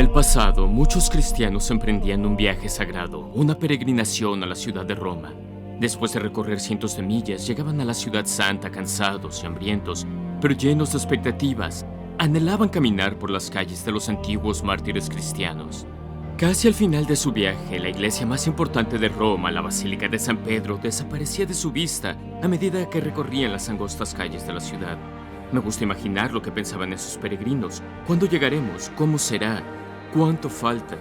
el pasado, muchos cristianos emprendían un viaje sagrado, una peregrinación a la ciudad de Roma. Después de recorrer cientos de millas, llegaban a la ciudad santa cansados y hambrientos, pero llenos de expectativas. Anhelaban caminar por las calles de los antiguos mártires cristianos. Casi al final de su viaje, la iglesia más importante de Roma, la Basílica de San Pedro, desaparecía de su vista a medida que recorrían las angostas calles de la ciudad. Me gusta imaginar lo que pensaban esos peregrinos. ¿Cuándo llegaremos? ¿Cómo será? ¿Cuánto falta?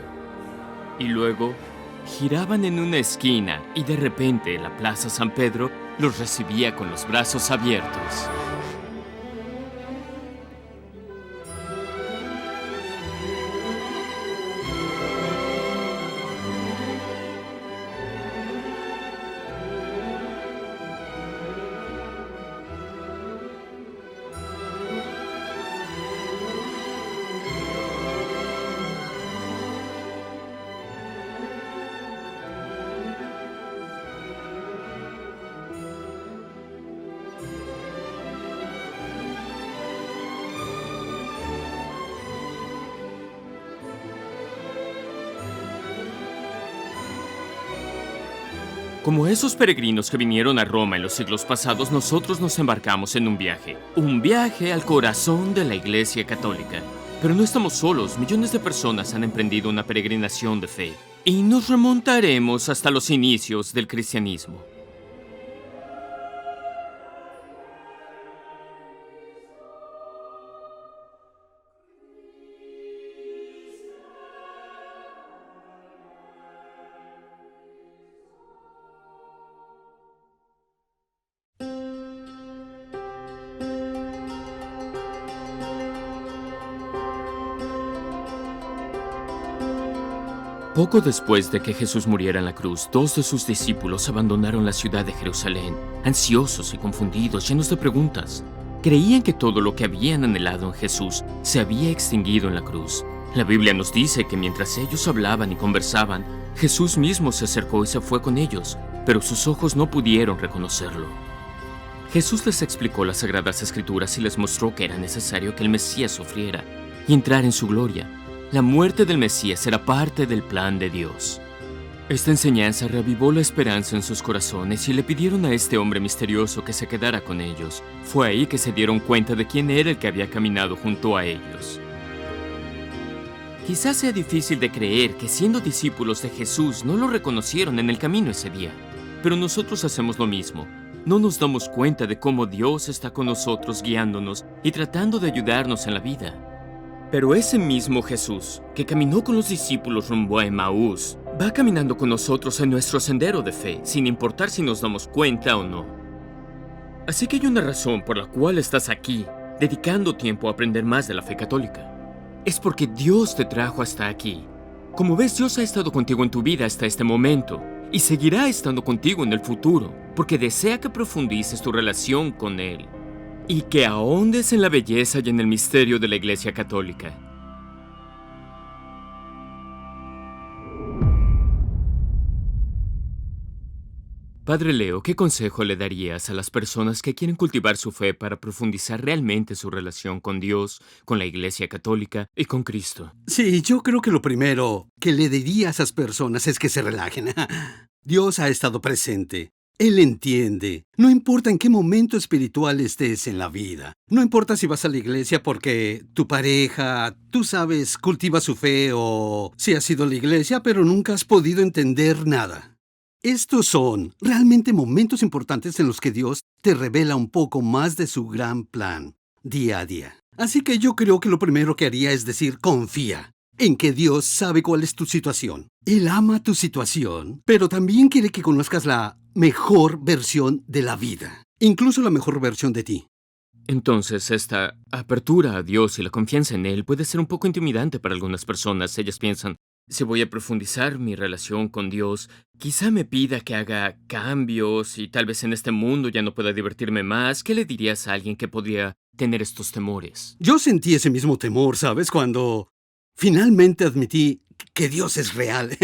Y luego, giraban en una esquina y de repente la Plaza San Pedro los recibía con los brazos abiertos. Como esos peregrinos que vinieron a Roma en los siglos pasados, nosotros nos embarcamos en un viaje al corazón de la Iglesia Católica. Pero no estamos solos, millones de personas han emprendido una peregrinación de fe. Y nos remontaremos hasta los inicios del cristianismo. Poco después de que Jesús muriera en la cruz, 2 de sus discípulos abandonaron la ciudad de Jerusalén, ansiosos y confundidos, llenos de preguntas. Creían que todo lo que habían anhelado en Jesús se había extinguido en la cruz. La Biblia nos dice que mientras ellos hablaban y conversaban, Jesús mismo se acercó y se fue con ellos, pero sus ojos no pudieron reconocerlo. Jesús les explicó las Sagradas Escrituras y les mostró que era necesario que el Mesías sufriera y entrar en su gloria. La muerte del Mesías era parte del plan de Dios. Esta enseñanza reavivó la esperanza en sus corazones y le pidieron a este hombre misterioso que se quedara con ellos. Fue ahí que se dieron cuenta de quién era el que había caminado junto a ellos. Quizás sea difícil de creer que siendo discípulos de Jesús no lo reconocieron en el camino ese día, pero nosotros hacemos lo mismo. No nos damos cuenta de cómo Dios está con nosotros guiándonos y tratando de ayudarnos en la vida. Pero ese mismo Jesús, que caminó con los discípulos rumbo a Emaús, va caminando con nosotros en nuestro sendero de fe, sin importar si nos damos cuenta o no. Así que hay una razón por la cual estás aquí, dedicando tiempo a aprender más de la fe católica. Es porque Dios te trajo hasta aquí. Como ves, Dios ha estado contigo en tu vida hasta este momento, y seguirá estando contigo en el futuro, porque desea que profundices tu relación con Él. Y que ahondes en la belleza y en el misterio de la Iglesia Católica. Padre Leo, ¿qué consejo le darías a las personas que quieren cultivar su fe para profundizar realmente su relación con Dios, con la Iglesia Católica y con Cristo? Sí, yo creo que lo primero que le diría a esas personas es que se relajen. Dios ha estado presente. Él entiende. No importa en qué momento espiritual estés en la vida. No importa si vas a la iglesia porque tu pareja, tú sabes, cultiva su fe o si has ido a la iglesia pero nunca has podido entender nada. Estos son realmente momentos importantes en los que Dios te revela un poco más de su gran plan, día a día. Así que yo creo que lo primero que haría es decir, confía en que Dios sabe cuál es tu situación. Él ama tu situación, pero también quiere que conozcas la mejor versión de la vida, incluso la mejor versión de ti. Entonces, esta apertura a Dios y la confianza en Él puede ser un poco intimidante para algunas personas. Ellas piensan, si voy a profundizar mi relación con Dios, quizá me pida que haga cambios y tal vez en este mundo ya no pueda divertirme más. ¿Qué le dirías a alguien que podría tener estos temores? Yo sentí ese mismo temor, ¿sabes? Cuando finalmente admití que Dios es real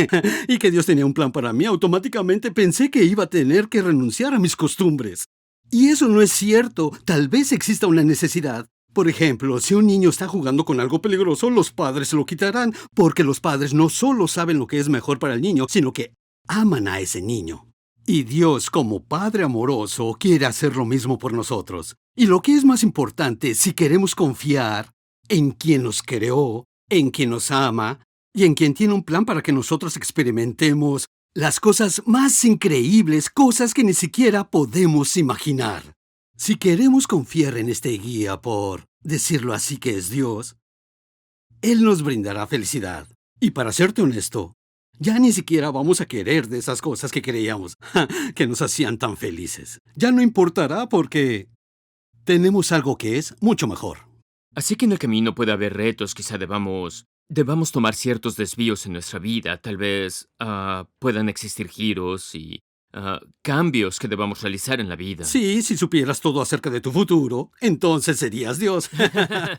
y que Dios tenía un plan para mí, automáticamente pensé que iba a tener que renunciar a mis costumbres. Y eso no es cierto. Tal vez exista una necesidad Por ejemplo, si un niño está jugando con algo peligroso, los padres se lo quitarán, porque los padres no solo saben lo que es mejor para el niño, sino que aman a ese niño. Y Dios, como Padre amoroso, quiere hacer lo mismo por nosotros. Y lo que es más importante, si queremos confiar en quien nos creó, en quien nos ama, y en quien tiene un plan para que nosotros experimentemos las cosas más increíbles, cosas que ni siquiera podemos imaginar. Si queremos confiar en este guía, por decirlo así, que es Dios, Él nos brindará felicidad. Y para serte honesto, ya ni siquiera vamos a querer de esas cosas que creíamos que nos hacían tan felices. Ya no importará porque tenemos algo que es mucho mejor. Así que en el camino puede haber retos, quizá debamos tomar ciertos desvíos en nuestra vida, tal vez puedan existir giros y cambios que debamos realizar en la vida. Sí, si supieras todo acerca de tu futuro, entonces serías Dios.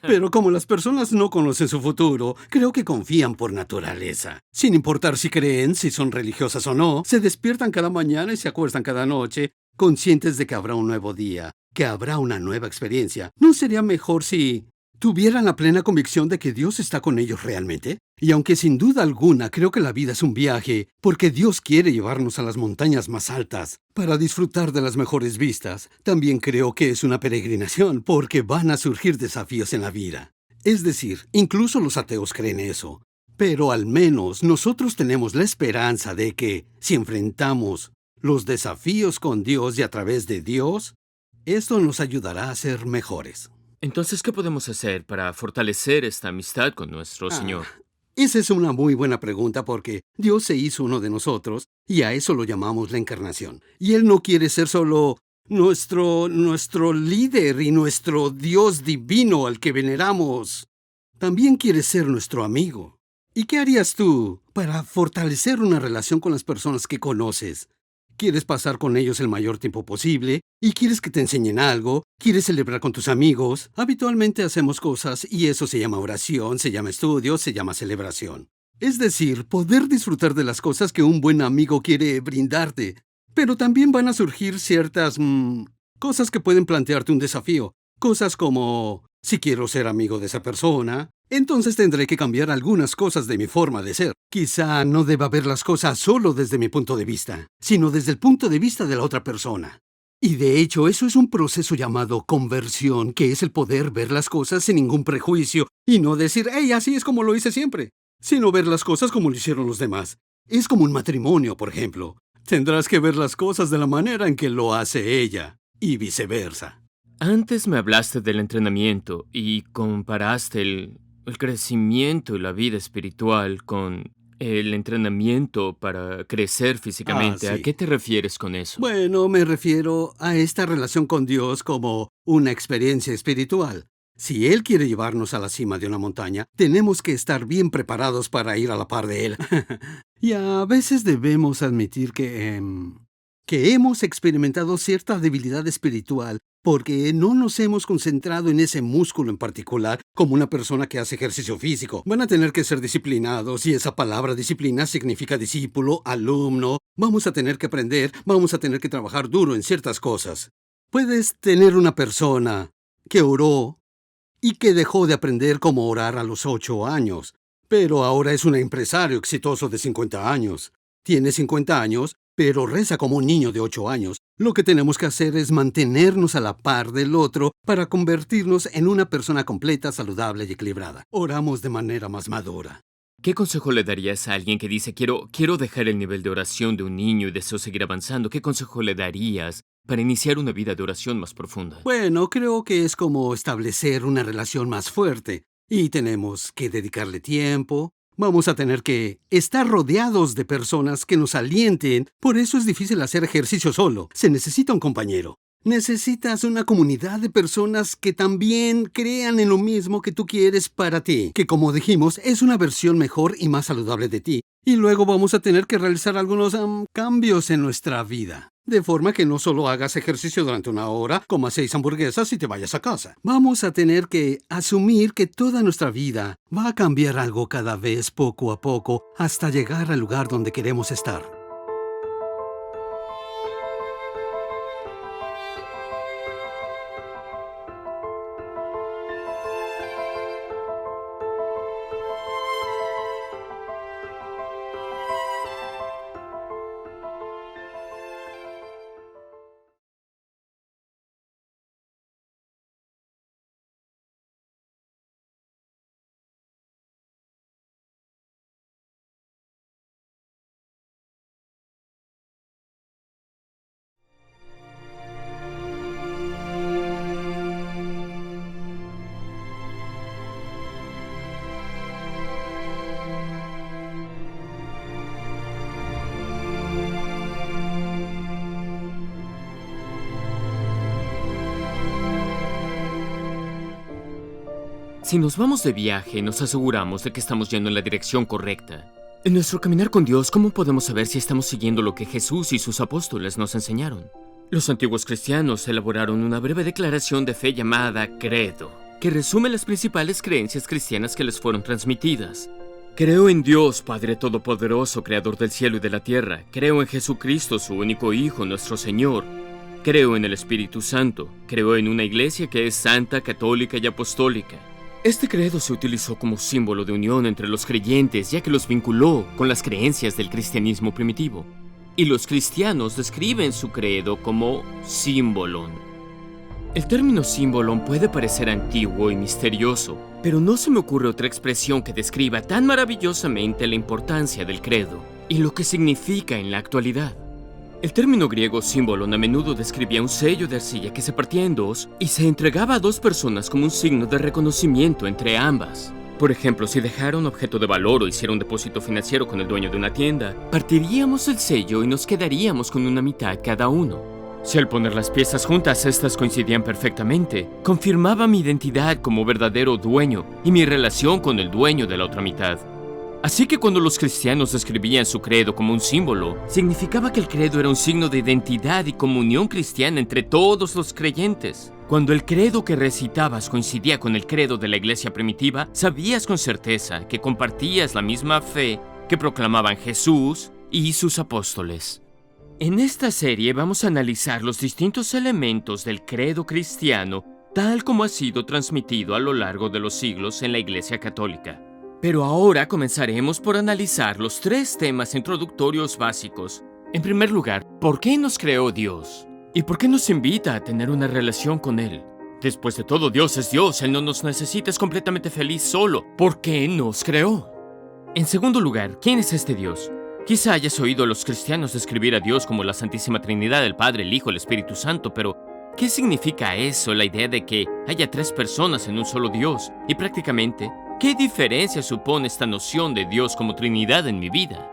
Pero como las personas no conocen su futuro, creo que confían por naturaleza. Sin importar si creen, si son religiosas o no, se despiertan cada mañana y se acuestan cada noche, conscientes de que habrá un nuevo día, que habrá una nueva experiencia. ¿No sería mejor si tuvieran la plena convicción de que Dios está con ellos realmente? Y aunque sin duda alguna creo que la vida es un viaje, porque Dios quiere llevarnos a las montañas más altas para disfrutar de las mejores vistas, también creo que es una peregrinación, porque van a surgir desafíos en la vida. Es decir, incluso los ateos creen eso. Pero al menos nosotros tenemos la esperanza de que, si enfrentamos los desafíos con Dios y a través de Dios, esto nos ayudará a ser mejores. Entonces, ¿qué podemos hacer para fortalecer esta amistad con nuestro Ah, Señor? Esa es una muy buena pregunta porque Dios se hizo uno de nosotros y a eso lo llamamos la encarnación. Y Él no quiere ser solo nuestro líder y nuestro Dios divino al que veneramos. También quiere ser nuestro amigo. ¿Y qué harías tú para fortalecer una relación con las personas que conoces? ¿Quieres pasar con ellos el mayor tiempo posible? ¿Y quieres que te enseñen algo? ¿Quieres celebrar con tus amigos? Habitualmente hacemos cosas y eso se llama oración, se llama estudio, se llama celebración. Es decir, poder disfrutar de las cosas que un buen amigo quiere brindarte. Pero también van a surgir ciertas cosas que pueden plantearte un desafío. Cosas como, si quiero ser amigo de esa persona, entonces tendré que cambiar algunas cosas de mi forma de ser. Quizá no deba ver las cosas solo desde mi punto de vista, sino desde el punto de vista de la otra persona. Y de hecho, eso es un proceso llamado conversión, que es el poder ver las cosas sin ningún prejuicio y no decir, hey, así es como lo hice siempre, sino ver las cosas como lo hicieron los demás. Es como un matrimonio, por ejemplo. Tendrás que ver las cosas de la manera en que lo hace ella, y viceversa. Antes me hablaste del entrenamiento y comparaste el crecimiento y la vida espiritual con el entrenamiento para crecer Ah, físicamente. ¿A sí. qué te refieres con eso? Bueno, me refiero a esta relación con Dios como una experiencia espiritual. Si Él quiere llevarnos a la cima de una montaña, tenemos que estar bien preparados para ir a la par de Él. Y a veces debemos admitir que hemos experimentado cierta debilidad espiritual porque no nos hemos concentrado en ese músculo en particular como una persona que hace ejercicio físico. Van a tener que ser disciplinados y esa palabra disciplina significa discípulo, alumno. Vamos a tener que aprender, vamos a tener que trabajar duro en ciertas cosas. Puedes tener una persona que oró y que dejó de aprender cómo orar a los 8 años, pero ahora es un empresario exitoso de 50 años. Tiene 50 años, pero reza como un niño de 8 años. Lo que tenemos que hacer es mantenernos a la par del otro para convertirnos en una persona completa, saludable y equilibrada. Oramos de manera más madura. ¿Qué consejo le darías a alguien que dice quiero dejar el nivel de oración de un niño y deseo seguir avanzando? ¿Qué consejo le darías para iniciar una vida de oración más profunda? Bueno, creo que es como establecer una relación más fuerte. Y tenemos que dedicarle tiempo. Vamos a tener que estar rodeados de personas que nos alienten. Por eso es difícil hacer ejercicio solo. Se necesita un compañero. Necesitas una comunidad de personas que también crean en lo mismo que tú quieres para ti, que como dijimos, es una versión mejor y más saludable de ti. Y luego vamos a tener que realizar algunos cambios en nuestra vida. De forma que no solo hagas ejercicio durante 1 hora, comas 6 hamburguesas y te vayas a casa. Vamos a tener que asumir que toda nuestra vida va a cambiar algo cada vez poco a poco hasta llegar al lugar donde queremos estar. Si nos vamos de viaje, nos aseguramos de que estamos yendo en la dirección correcta. En nuestro caminar con Dios, ¿cómo podemos saber si estamos siguiendo lo que Jesús y sus apóstoles nos enseñaron? Los antiguos cristianos elaboraron una breve declaración de fe llamada Credo, que resume las principales creencias cristianas que les fueron transmitidas. Creo en Dios, Padre Todopoderoso, Creador del cielo y de la tierra. Creo en Jesucristo, su único Hijo, nuestro Señor. Creo en el Espíritu Santo. Creo en una iglesia que es santa, católica y apostólica. Este credo se utilizó como símbolo de unión entre los creyentes, ya que los vinculó con las creencias del cristianismo primitivo. Y los cristianos describen su credo como símbolon. El término símbolon puede parecer antiguo y misterioso, pero no se me ocurre otra expresión que describa tan maravillosamente la importancia del credo y lo que significa en la actualidad. El término griego símbolon a menudo describía un sello de arcilla que se partía en dos y se entregaba a dos personas como un signo de reconocimiento entre ambas. Por ejemplo, si dejara un objeto de valor o hiciera un depósito financiero con el dueño de una tienda, partiríamos el sello y nos quedaríamos con una mitad cada uno. Si al poner las piezas juntas estas coincidían perfectamente, confirmaba mi identidad como verdadero dueño y mi relación con el dueño de la otra mitad. Así que cuando los cristianos describían su credo como un símbolo, significaba que el credo era un signo de identidad y comunión cristiana entre todos los creyentes. Cuando el credo que recitabas coincidía con el credo de la iglesia primitiva, sabías con certeza que compartías la misma fe que proclamaban Jesús y sus apóstoles. En esta serie vamos a analizar los distintos elementos del credo cristiano tal como ha sido transmitido a lo largo de los siglos en la Iglesia Católica. Pero ahora comenzaremos por analizar los tres temas introductorios básicos. En primer lugar, ¿por qué nos creó Dios? ¿Y por qué nos invita a tener una relación con Él? Después de todo, Dios es Dios, Él no nos necesita, es completamente feliz solo. ¿Por qué nos creó? En segundo lugar, ¿quién es este Dios? Quizá hayas oído a los cristianos describir a Dios como la Santísima Trinidad, el Padre, el Hijo, el Espíritu Santo, pero ¿qué significa eso, la idea de que haya tres personas en un solo Dios? Y prácticamente, ¿qué diferencia supone esta noción de Dios como Trinidad en mi vida?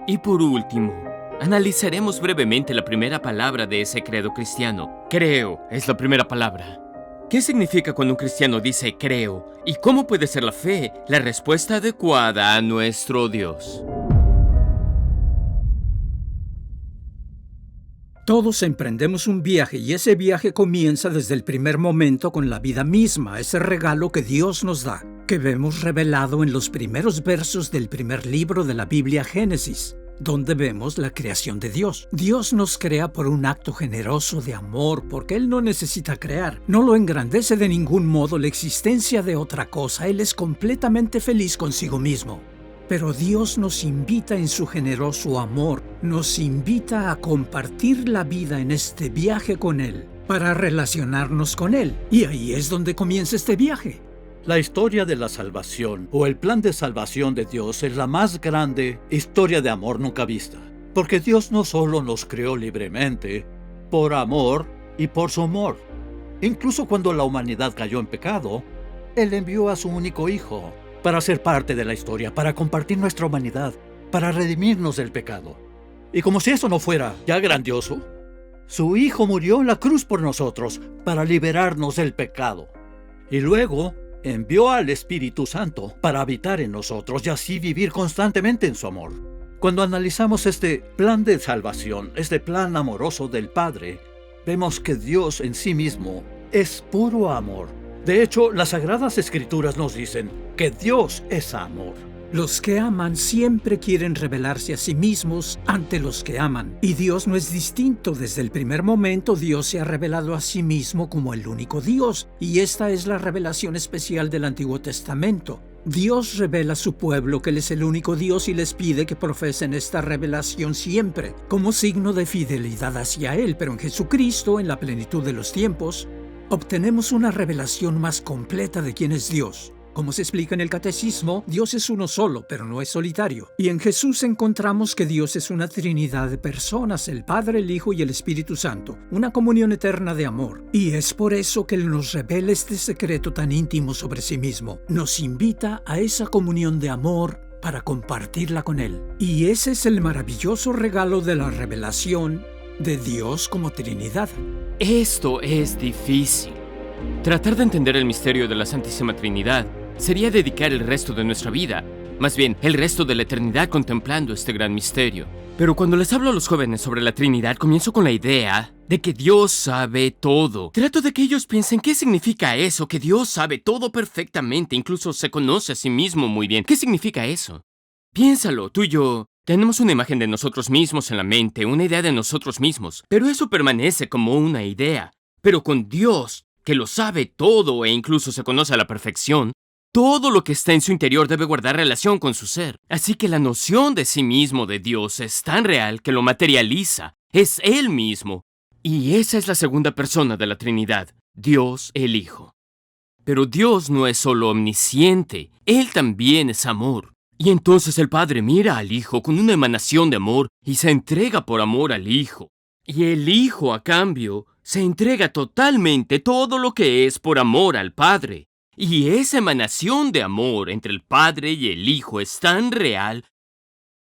Y por último, analizaremos brevemente la primera palabra de ese credo cristiano. Creo es la primera palabra. ¿Qué significa cuando un cristiano dice creo? ¿Y cómo puede ser la fe la respuesta adecuada a nuestro Dios? Todos emprendemos un viaje y ese viaje comienza desde el primer momento con la vida misma, ese regalo que Dios nos da, que vemos revelado en los primeros versos del primer libro de la Biblia, Génesis, donde vemos la creación de Dios. Dios nos crea por un acto generoso de amor, porque Él no necesita crear, no lo engrandece de ningún modo la existencia de otra cosa, Él es completamente feliz consigo mismo. Pero Dios nos invita en su generoso amor, nos invita a compartir la vida en este viaje con Él, para relacionarnos con Él. Y ahí es donde comienza este viaje. La historia de la salvación, o el plan de salvación de Dios, es la más grande historia de amor nunca vista. Porque Dios no solo nos creó libremente, por amor y por su amor. Incluso cuando la humanidad cayó en pecado, Él envió a su único Hijo, para ser parte de la historia, para compartir nuestra humanidad, para redimirnos del pecado. Y como si eso no fuera ya grandioso, su Hijo murió en la cruz por nosotros, para liberarnos del pecado. Y luego envió al Espíritu Santo para habitar en nosotros y así vivir constantemente en su amor. Cuando analizamos este plan de salvación, este plan amoroso del Padre, vemos que Dios en sí mismo es puro amor. De hecho, las Sagradas Escrituras nos dicen que Dios es amor. Los que aman siempre quieren revelarse a sí mismos ante los que aman. Y Dios no es distinto. Desde el primer momento, Dios se ha revelado a sí mismo como el único Dios. Y esta es la revelación especial del Antiguo Testamento. Dios revela a su pueblo que Él es el único Dios y les pide que profesen esta revelación siempre, como signo de fidelidad hacia Él. Pero en Jesucristo, en la plenitud de los tiempos, obtenemos una revelación más completa de quién es Dios. Como se explica en el Catecismo, Dios es uno solo, pero no es solitario. Y en Jesús encontramos que Dios es una trinidad de personas, el Padre, el Hijo y el Espíritu Santo, una comunión eterna de amor. Y es por eso que Él nos revela este secreto tan íntimo sobre sí mismo. Nos invita a esa comunión de amor para compartirla con Él. Y ese es el maravilloso regalo de la revelación de Dios como Trinidad. Esto es difícil. Tratar de entender el misterio de la Santísima Trinidad sería dedicar el resto de nuestra vida, más bien el resto de la eternidad contemplando este gran misterio. Pero cuando les hablo a los jóvenes sobre la Trinidad, comienzo con la idea de que Dios sabe todo. Trato de que ellos piensen qué significa eso, que Dios sabe todo perfectamente, incluso se conoce a sí mismo muy bien. ¿Qué significa eso? Piénsalo, tú y yo tenemos una imagen de nosotros mismos en la mente, una idea de nosotros mismos, pero eso permanece como una idea. Pero con Dios, que lo sabe todo e incluso se conoce a la perfección, todo lo que está en su interior debe guardar relación con su ser. Así que la noción de sí mismo de Dios es tan real que lo materializa. Es Él mismo. Y esa es la segunda persona de la Trinidad, Dios el Hijo. Pero Dios no es solo omnisciente, Él también es amor. Y entonces el Padre mira al Hijo con una emanación de amor y se entrega por amor al Hijo. Y el Hijo, a cambio, se entrega totalmente todo lo que es por amor al Padre. Y esa emanación de amor entre el Padre y el Hijo es tan real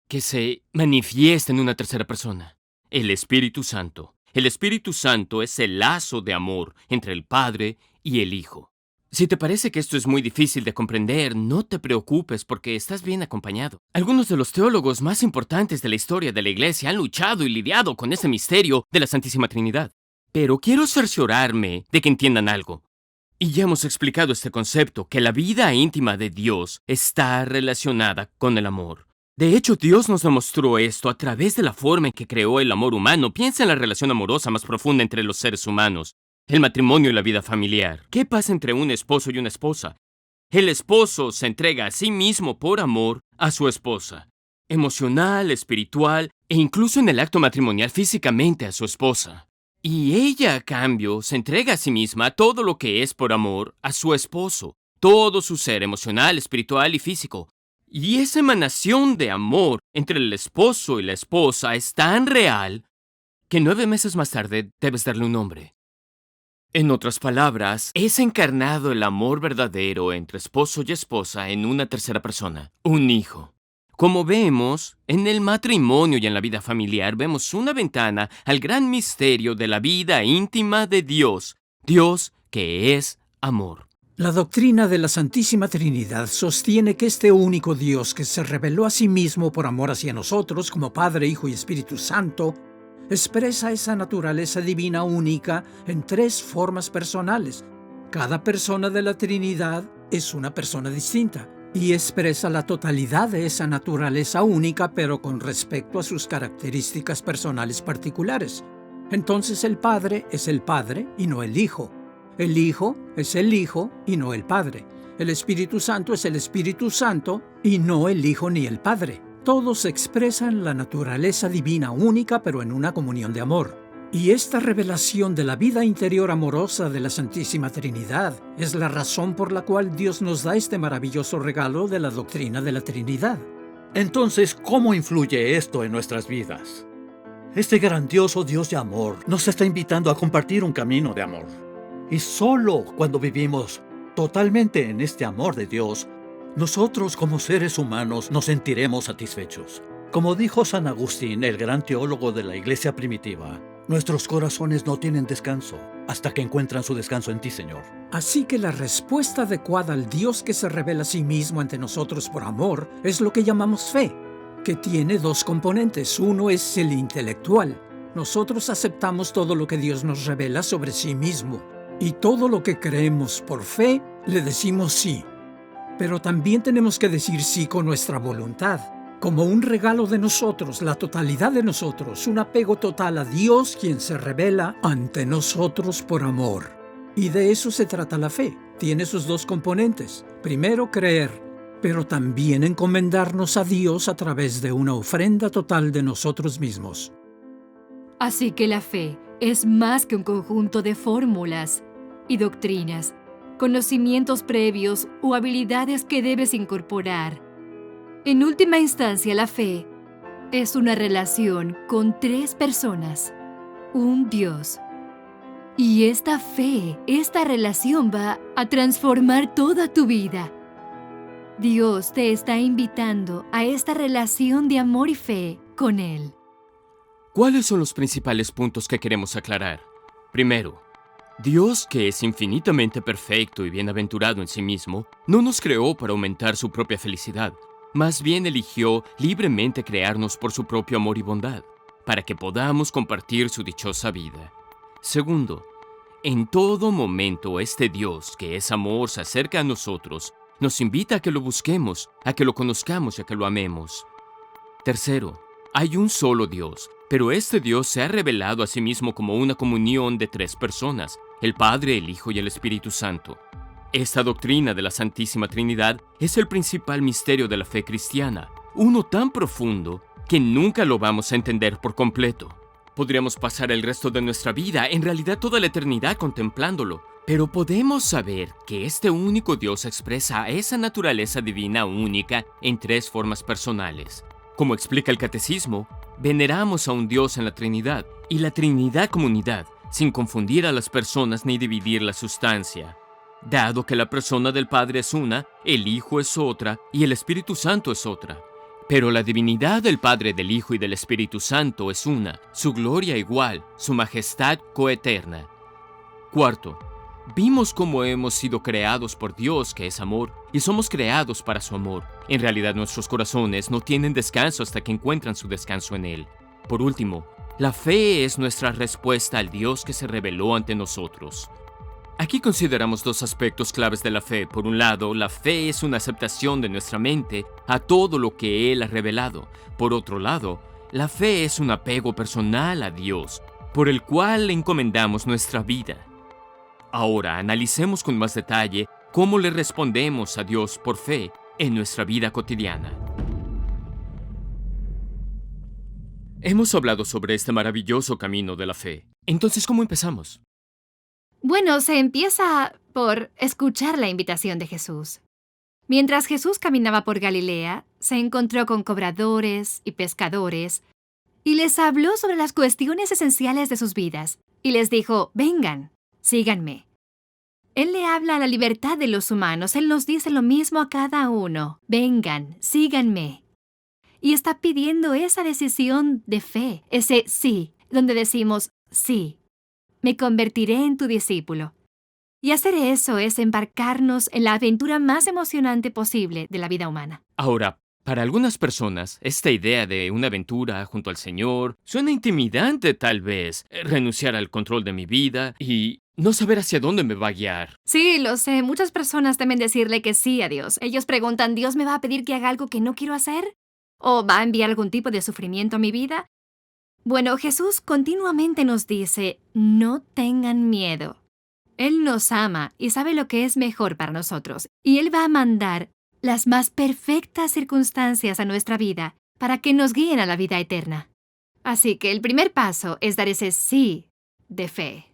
que se manifiesta en una tercera persona, el Espíritu Santo. El Espíritu Santo es el lazo de amor entre el Padre y el Hijo. Si te parece que esto es muy difícil de comprender, no te preocupes porque estás bien acompañado. Algunos de los teólogos más importantes de la historia de la Iglesia han luchado y lidiado con este misterio de la Santísima Trinidad. Pero quiero cerciorarme de que entiendan algo. Y ya hemos explicado este concepto, que la vida íntima de Dios está relacionada con el amor. De hecho, Dios nos demostró esto a través de la forma en que creó el amor humano. Piensa en la relación amorosa más profunda entre los seres humanos, el matrimonio y la vida familiar. ¿Qué pasa entre un esposo y una esposa? El esposo se entrega a sí mismo por amor a su esposa, emocional, espiritual e incluso en el acto matrimonial físicamente a su esposa. Y ella, a cambio, se entrega a sí misma todo lo que es por amor a su esposo, todo su ser emocional, espiritual y físico. Y esa emanación de amor entre el esposo y la esposa es tan real que 9 meses más tarde debes darle un nombre. En otras palabras, es encarnado el amor verdadero entre esposo y esposa en una tercera persona, un hijo. Como vemos, en el matrimonio y en la vida familiar vemos una ventana al gran misterio de la vida íntima de Dios, Dios que es amor. La doctrina de la Santísima Trinidad sostiene que este único Dios que se reveló a sí mismo por amor hacia nosotros como Padre, Hijo y Espíritu Santo, expresa esa naturaleza divina única en 3 formas personales. Cada persona de la Trinidad es una persona distinta y expresa la totalidad de esa naturaleza única, pero con respecto a sus características personales particulares. Entonces el Padre es el Padre y no el Hijo. El Hijo es el Hijo y no el Padre. El Espíritu Santo es el Espíritu Santo y no el Hijo ni el Padre. Todos expresan la naturaleza divina única, pero en una comunión de amor. Y esta revelación de la vida interior amorosa de la Santísima Trinidad es la razón por la cual Dios nos da este maravilloso regalo de la doctrina de la Trinidad. Entonces, ¿cómo influye esto en nuestras vidas? Este grandioso Dios de amor nos está invitando a compartir un camino de amor. Y solo cuando vivimos totalmente en este amor de Dios, nosotros como seres humanos nos sentiremos satisfechos. Como dijo San Agustín, el gran teólogo de la Iglesia primitiva, nuestros corazones no tienen descanso hasta que encuentran su descanso en ti, Señor. Así que la respuesta adecuada al Dios que se revela a sí mismo ante nosotros por amor es lo que llamamos fe, que tiene 2 componentes. Uno es el intelectual. Nosotros aceptamos todo lo que Dios nos revela sobre sí mismo, y todo lo que creemos por fe le decimos sí. Pero también tenemos que decir sí con nuestra voluntad, como un regalo de nosotros, la totalidad de nosotros, un apego total a Dios, quien se revela ante nosotros por amor. Y de eso se trata la fe. Tiene sus 2 componentes. Primero, creer, pero también encomendarnos a Dios a través de una ofrenda total de nosotros mismos. Así que la fe es más que un conjunto de fórmulas y doctrinas, conocimientos previos o habilidades que debes incorporar. En última instancia, la fe es una relación con 3 personas, un Dios. Y esta fe, esta relación va a transformar toda tu vida. Dios te está invitando a esta relación de amor y fe con Él. ¿Cuáles son los principales puntos que queremos aclarar? Primero, Dios, que es infinitamente perfecto y bienaventurado en sí mismo, no nos creó para aumentar su propia felicidad. Más bien eligió libremente crearnos por su propio amor y bondad, para que podamos compartir su dichosa vida. Segundo, en todo momento este Dios, que es amor, se acerca a nosotros, nos invita a que lo busquemos, a que lo conozcamos y a que lo amemos. Tercero, hay un solo Dios, pero este Dios se ha revelado a sí mismo como una comunión de tres personas, el Padre, el Hijo y el Espíritu Santo. Esta doctrina de la Santísima Trinidad es el principal misterio de la fe cristiana, uno tan profundo que nunca lo vamos a entender por completo. Podríamos pasar el resto de nuestra vida, en realidad toda la eternidad, contemplándolo, pero podemos saber que este único Dios expresa esa naturaleza divina única en tres formas personales. Como explica el Catecismo, veneramos a un Dios en la Trinidad, y la Trinidad como unidad, sin confundir a las personas ni dividir la sustancia. Dado que la persona del Padre es una, el Hijo es otra y el Espíritu Santo es otra. Pero la divinidad del Padre, del Hijo y del Espíritu Santo es una, su gloria igual, su majestad coeterna. Cuarto, vimos cómo hemos sido creados por Dios, que es amor, y somos creados para su amor. En realidad nuestros corazones no tienen descanso hasta que encuentran su descanso en Él. Por último, la fe es nuestra respuesta al Dios que se reveló ante nosotros. Aquí consideramos dos aspectos claves de la fe. Por un lado, la fe es una aceptación de nuestra mente a todo lo que Él ha revelado. Por otro lado, la fe es un apego personal a Dios, por el cual le encomendamos nuestra vida. Ahora, analicemos con más detalle cómo le respondemos a Dios por fe en nuestra vida cotidiana. Hemos hablado sobre este maravilloso camino de la fe. Entonces, ¿cómo empezamos? Bueno, se empieza por escuchar la invitación de Jesús. Mientras Jesús caminaba por Galilea, se encontró con cobradores y pescadores y les habló sobre las cuestiones esenciales de sus vidas y les dijo, vengan, síganme. Él le habla a la libertad de los humanos, Él nos dice lo mismo a cada uno, vengan, síganme. Y está pidiendo esa decisión de fe, ese sí, donde decimos, sí, me convertiré en tu discípulo. Y hacer eso es embarcarnos en la aventura más emocionante posible de la vida humana. Ahora, para algunas personas, esta idea de una aventura junto al Señor suena intimidante tal vez, renunciar al control de mi vida y no saber hacia dónde me va a guiar. Sí, lo sé, muchas personas temen decirle que sí a Dios. Ellos preguntan, ¿Dios me va a pedir que haga algo que no quiero hacer? ¿O va a enviar algún tipo de sufrimiento a mi vida? Bueno, Jesús continuamente nos dice, no tengan miedo. Él nos ama y sabe lo que es mejor para nosotros, y Él va a mandar las más perfectas circunstancias a nuestra vida para que nos guíen a la vida eterna. Así que el primer paso es dar ese sí de fe.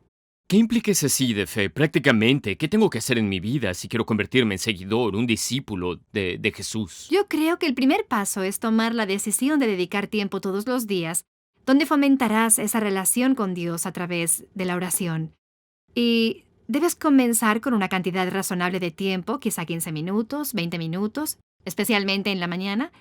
¿Qué implica ese sí de fe? Prácticamente, ¿qué tengo que hacer en mi vida si quiero convertirme en seguidor, un discípulo de Jesús? Yo creo que el primer paso es tomar la decisión de dedicar tiempo todos los días, donde fomentarás esa relación con Dios a través de la oración. Y debes comenzar con una cantidad razonable de tiempo, quizá 15 minutos, 20 minutos, especialmente en la mañana,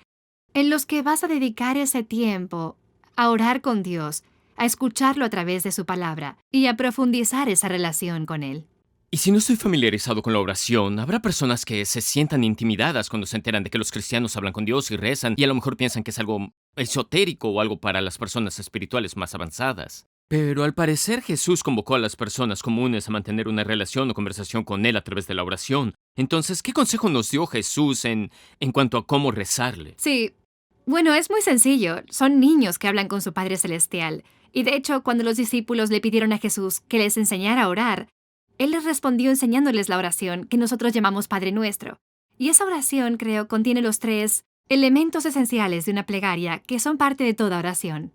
en los que vas a dedicar ese tiempo a orar con Dios, a escucharlo a través de su palabra y a profundizar esa relación con Él. Y si no estoy familiarizado con la oración, habrá personas que se sientan intimidadas cuando se enteran de que los cristianos hablan con Dios y rezan, y a lo mejor piensan que es algo esotérico o algo para las personas espirituales más avanzadas. Pero al parecer Jesús convocó a las personas comunes a mantener una relación o conversación con Él a través de la oración. Entonces, ¿qué consejo nos dio Jesús en cuanto a cómo rezarle? Sí, bueno, es muy sencillo. Son niños que hablan con su Padre Celestial. Y de hecho, cuando los discípulos le pidieron a Jesús que les enseñara a orar, Él les respondió enseñándoles la oración que nosotros llamamos Padre Nuestro. Y esa oración, creo, contiene los 3 elementos esenciales de una plegaria que son parte de toda oración.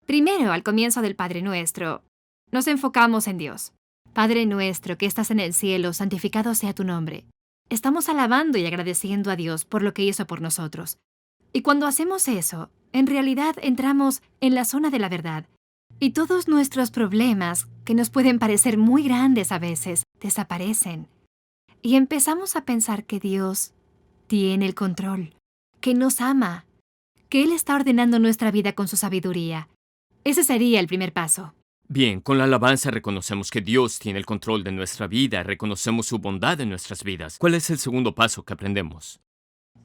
Primero, al comienzo del Padre Nuestro, nos enfocamos en Dios. Padre nuestro que estás en el cielo, santificado sea tu nombre. Estamos alabando y agradeciendo a Dios por lo que hizo por nosotros. Y cuando hacemos eso, en realidad entramos en la zona de la verdad. Y todos nuestros problemas, que nos pueden parecer muy grandes a veces, desaparecen. Y empezamos a pensar que Dios tiene el control, que nos ama, que Él está ordenando nuestra vida con su sabiduría. Ese sería el primer paso. Bien, con la alabanza reconocemos que Dios tiene el control de nuestra vida, reconocemos su bondad en nuestras vidas. ¿Cuál es el segundo paso que aprendemos?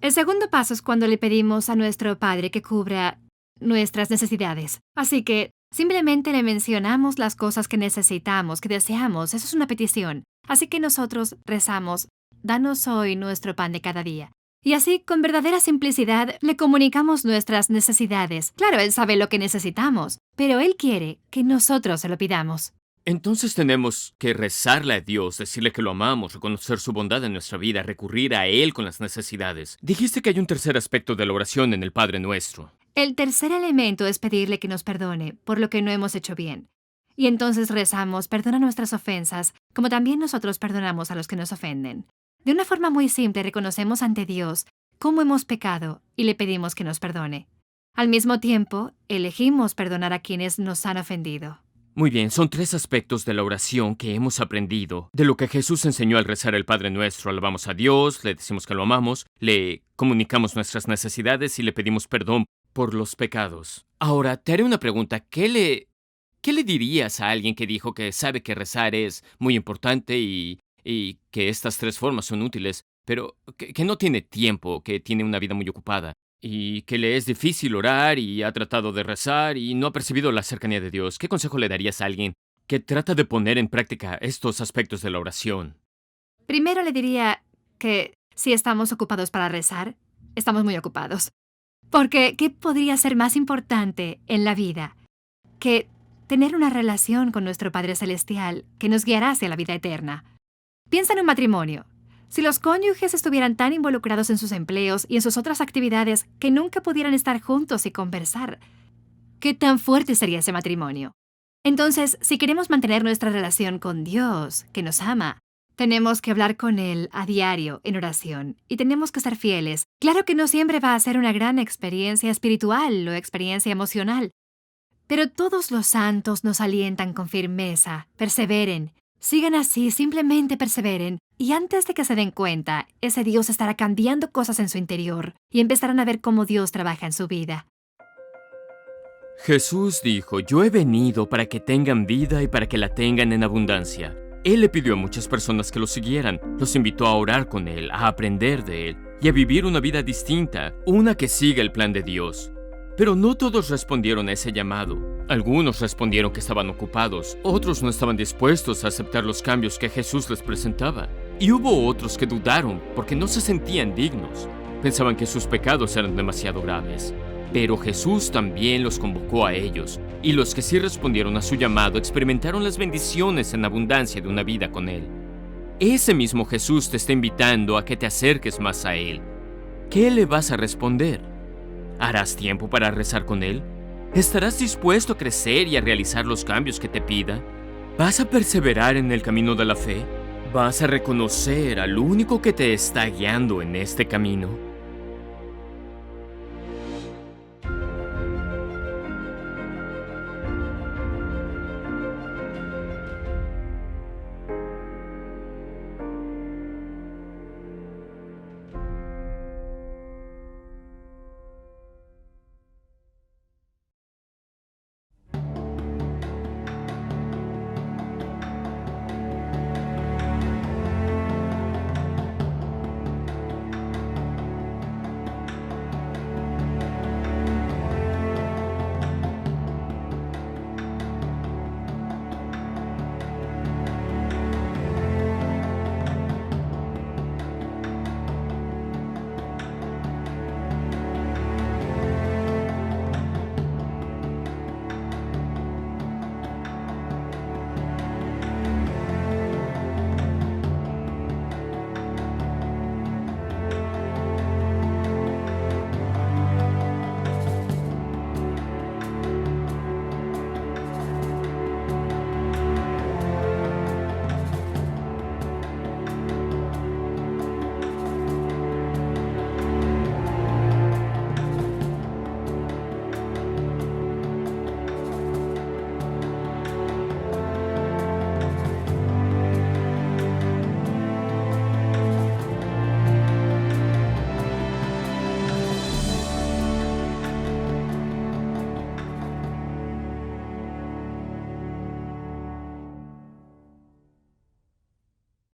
El segundo paso es cuando le pedimos a nuestro Padre que cubra nuestras necesidades. Así que simplemente le mencionamos las cosas que necesitamos, que deseamos. Eso es una petición. Así que nosotros rezamos, danos hoy nuestro pan de cada día. Y así, con verdadera simplicidad, le comunicamos nuestras necesidades. Claro, Él sabe lo que necesitamos, pero Él quiere que nosotros se lo pidamos. Entonces tenemos que rezarle a Dios, decirle que lo amamos, reconocer su bondad en nuestra vida, recurrir a Él con las necesidades. Dijiste que hay un tercer aspecto de la oración en el Padre Nuestro. El tercer elemento es pedirle que nos perdone por lo que no hemos hecho bien. Y entonces rezamos, perdona nuestras ofensas, como también nosotros perdonamos a los que nos ofenden. De una forma muy simple reconocemos ante Dios cómo hemos pecado y le pedimos que nos perdone. Al mismo tiempo, elegimos perdonar a quienes nos han ofendido. Muy bien, son tres aspectos de la oración que hemos aprendido de lo que Jesús enseñó al rezar el Padre Nuestro. Alabamos a Dios, le decimos que lo amamos, le comunicamos nuestras necesidades y le pedimos perdón por los pecados. Ahora, te haré una pregunta. ¿Qué le dirías a alguien que dijo que sabe que rezar es muy importante y que estas tres formas son útiles, pero que no tiene tiempo, que tiene una vida muy ocupada, y que le es difícil orar y ha tratado de rezar y no ha percibido la cercanía de Dios? ¿Qué consejo le darías a alguien que trata de poner en práctica estos aspectos de la oración? Primero le diría que si estamos ocupados para rezar, estamos muy ocupados. Porque, ¿qué podría ser más importante en la vida que tener una relación con nuestro Padre Celestial que nos guiará hacia la vida eterna? Piensa en un matrimonio. Si los cónyuges estuvieran tan involucrados en sus empleos y en sus otras actividades que nunca pudieran estar juntos y conversar, ¿qué tan fuerte sería ese matrimonio? Entonces, si queremos mantener nuestra relación con Dios, que nos ama, tenemos que hablar con Él a diario en oración y tenemos que ser fieles. Claro que no siempre va a ser una gran experiencia espiritual o experiencia emocional, pero todos los santos nos alientan con firmeza. Perseveren. Sigan así, simplemente perseveren, y antes de que se den cuenta, ese Dios estará cambiando cosas en su interior y empezarán a ver cómo Dios trabaja en su vida. Jesús dijo, yo he venido para que tengan vida y para que la tengan en abundancia. Él le pidió a muchas personas que lo siguieran, los invitó a orar con Él, a aprender de Él y a vivir una vida distinta, una que siga el plan de Dios. Pero no todos respondieron a ese llamado. Algunos respondieron que estaban ocupados, otros no estaban dispuestos a aceptar los cambios que Jesús les presentaba. Y hubo otros que dudaron porque no se sentían dignos. Pensaban que sus pecados eran demasiado graves. Pero Jesús también los convocó a ellos, y los que sí respondieron a su llamado experimentaron las bendiciones en abundancia de una vida con Él. Ese mismo Jesús te está invitando a que te acerques más a Él. ¿Qué le vas a responder? ¿Harás tiempo para rezar con Él? ¿Estarás dispuesto a crecer y a realizar los cambios que te pida? ¿Vas a perseverar en el camino de la fe? ¿Vas a reconocer al único que te está guiando en este camino?